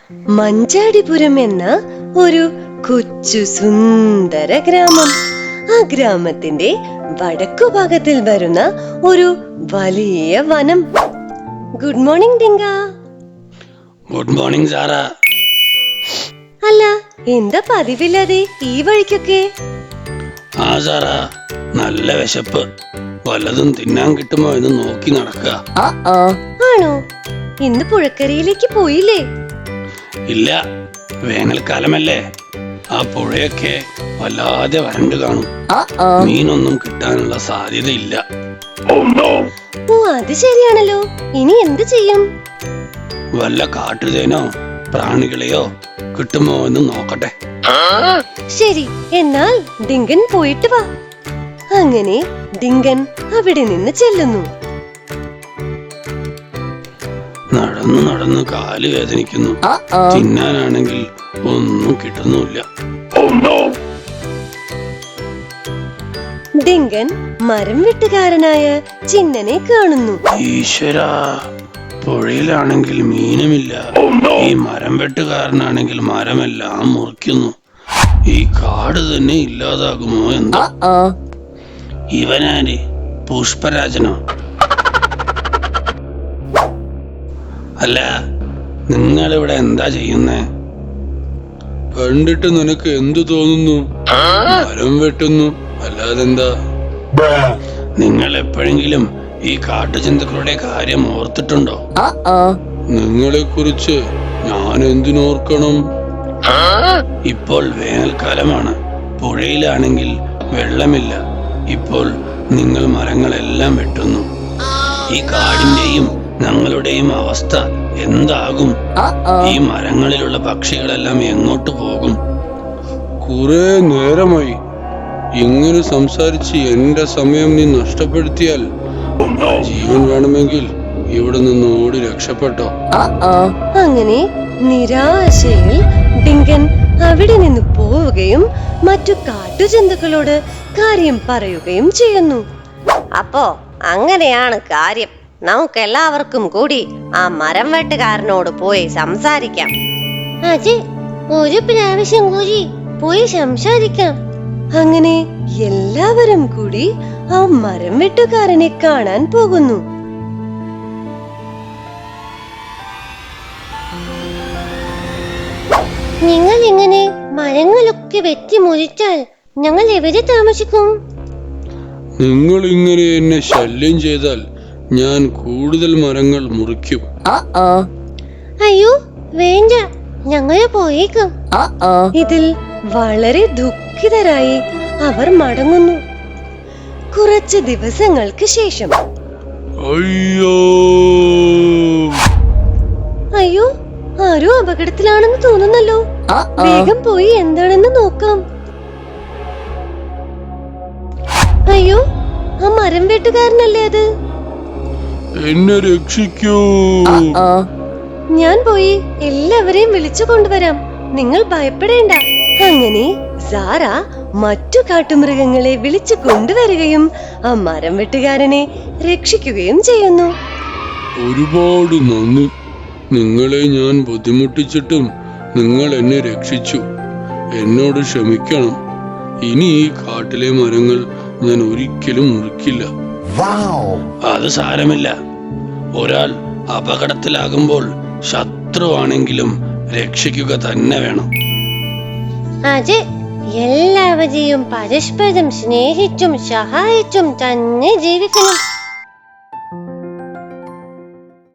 മഞ്ചാടിപുരം എന്ന ഒരു കൊച്ചു സുന്ദര ഗ്രാമം. ആ ഗ്രാമത്തിന്റെ വടക്കുഭാഗത്തിൽ വരുന്ന ഒരു വലിയ വനം. ഗുഡ് മോർണിംഗ് ഡിങ്ക. Good morning Sara. അല്ല, എന്താ പതിവില്ലാതെ ഈ വഴിക്കൊക്കെ? ആ സാറ, നല്ല വിശപ്പ്. വല്ലതും തിന്നാൻ കിട്ടുമോ എന്ന് നോക്കി നടക്കുക. ആണോ? ഇന്ന് പുഴക്കരയിലേക്ക് പോയില്ലേ? ഇല്ല, വേനൽക്കാലമല്ലേ, ആ പുഴയൊക്കെ വല്ലാതെ വരണ്ടു കാണും. മീനൊന്നും കിട്ടാനുള്ള സാധ്യതയില്ല. ഓ, അത് ശരിയാണല്ലോ. ഇനി എന്ത് ചെയ്യും? വല്ല കാട്ടുതേനോ പ്രാണികളെയോ കിട്ടുമോ എന്ന് നോക്കട്ടെ. ശരി, എന്നാൽ ഡിങ്കൻ പോയിട്ട് വാ. അങ്ങനെ ഡിങ്കൻ അവിടെ നിന്ന് ചെല്ലുന്നു. നടന്നു നടന്ന് കാല് വേദനിക്കുന്നു. തിന്നാനാണെങ്കിൽ ഒന്നും കിട്ടുന്നില്ല. ഡിങ്കൻ മരം വെട്ടുകാരനായ ചിന്നനെ കാണുന്നു. ഈശ്വരാ, പുഴയിലാണെങ്കിൽ മീനുമില്ല. ഈ മരം വെട്ടുകാരനാണെങ്കിൽ മരമെല്ലാം മുറിക്കുന്നു. ഈ കാട് തന്നെ ഇല്ലാതാകുമോ എന്തോ. ഇവനാര്? പുഷ്പരാജനോ? അല്ല, നിങ്ങളിവിടെ എന്താ ചെയ്യുന്നേ? കണ്ടിട്ട് നിനക്ക് എന്തു തോന്നുന്നു? മരം വെട്ടുന്നു, അല്ലാതെന്താ? നിങ്ങൾ എപ്പോഴെങ്കിലും ഈ കാട്ടുജന്തുക്കളുടെ കാര്യം ഓർത്തിട്ടുണ്ടോ? നിങ്ങളെ കുറിച്ച് ഞാൻ എന്തിനോർക്കണം? ഇപ്പോൾ വേനൽക്കാലമാണ്, പുഴയിലാണെങ്കിൽ വെള്ളമില്ല. ഇപ്പോൾ നിങ്ങൾ മരങ്ങളെല്ലാം വെട്ടുന്നു. ഈ കാടിന്റെയും ഞങ്ങളുടെയും അവസ്ഥ എന്താകും? ഈ മരങ്ങളിലുള്ള പക്ഷികളെല്ലാം എങ്ങോട്ട് പോകും? കുറെ നേരമായി ഇങ്ങനെ സംസാരിച്ച് എന്റെ സമയം നീ നഷ്ടപ്പെടുത്തിയാൽ ജീവൻ വേണമെങ്കിൽ ഇവിടെ നിന്ന് ഓടി രക്ഷപ്പെട്ടോ. അങ്ങനെ നിരാശയിൽ ഡിങ്കൻ അവിടെ നിന്ന് പോവുകയും മറ്റു കാട്ടുജന്തുക്കളോട് കാര്യം പറയുകയും ചെയ്യുന്നു. അപ്പോ അങ്ങനെയാണ് കാര്യം. നമുക്ക് എല്ലാവർക്കും കൂടി ആ മരം വെട്ടുകാരനോട് പോയി സംസാരിക്കാം. അതെ, ഒരു പ്രാവശ്യം കൂടി പോയി സംസാരിക്കാം. അങ്ങനെ എല്ലാവരും കൂടി ആ മരം വെട്ടുകാരനെ കാണാൻ പോകുന്നു. നിങ്ങൾ ഇങ്ങനെ മരങ്ങളൊക്കെ വെട്ടി മുറിച്ചാൽ ഞങ്ങൾ എവിടെ താമസിക്കും? നിങ്ങൾ ഇങ്ങനെ എന്നെ ശല്യം ചെയ്താൽ ഞാൻ കൂടുതൽ മരങ്ങൾ മുറിക്കും. അയ്യോ വേണ്ട, ഞങ്ങൾ പോയേക്കാം. ഇതിൽ വളരെ ദുഃഖിതരായി അവർ മടങ്ങുന്നു. കുറച്ച് ദിവസങ്ങൾക്ക് ശേഷം അയ്യോ, ആരോ അപകടത്തിലാണെന്ന് തോന്നുന്നല്ലോ. വേഗം പോയി എന്താണെന്ന് നോക്കാം. അയ്യോ, ആ മരം വെട്ടുകാരനല്ലേ അത്? എന്നെ രക്ഷിക്കൂ. ഞാൻ പോയി എല്ലാവരെയും വിളിച്ചു കൊണ്ടുവരാം. നിങ്ങൾ ഭയപ്പെടേണ്ട. അങ്ങനെ സാറ മറ്റു കാട്ടുമൃഗങ്ങളെ വിളിച്ചു കൊണ്ടുവരികയും ആ മരം വെട്ടുകാരനെ രക്ഷിക്കുകയും ചെയ്യുന്നു. ഒരുപാട് നന്ദി. നിങ്ങളെ ഞാൻ ബുദ്ധിമുട്ടിച്ചിട്ടും നിങ്ങൾ എന്നെ രക്ഷിച്ചു. എന്നോട് ക്ഷമിക്കണം. ഇനി ഈ കാട്ടിലെ മരങ്ങൾ ഞാൻ ഒരിക്കലും മുറിക്കില്ല. അത് സാരമില്ല. ഒരാൾ അപകടത്തിലാകുമ്പോൾ ശത്രുവാണെങ്കിലും രക്ഷിക്കുക തന്നെ വേണം. അതെ, എല്ലാവരെയും പരസ്പരം സ്നേഹിച്ചും സഹായിച്ചും തന്നെ ജീവിക്കണം.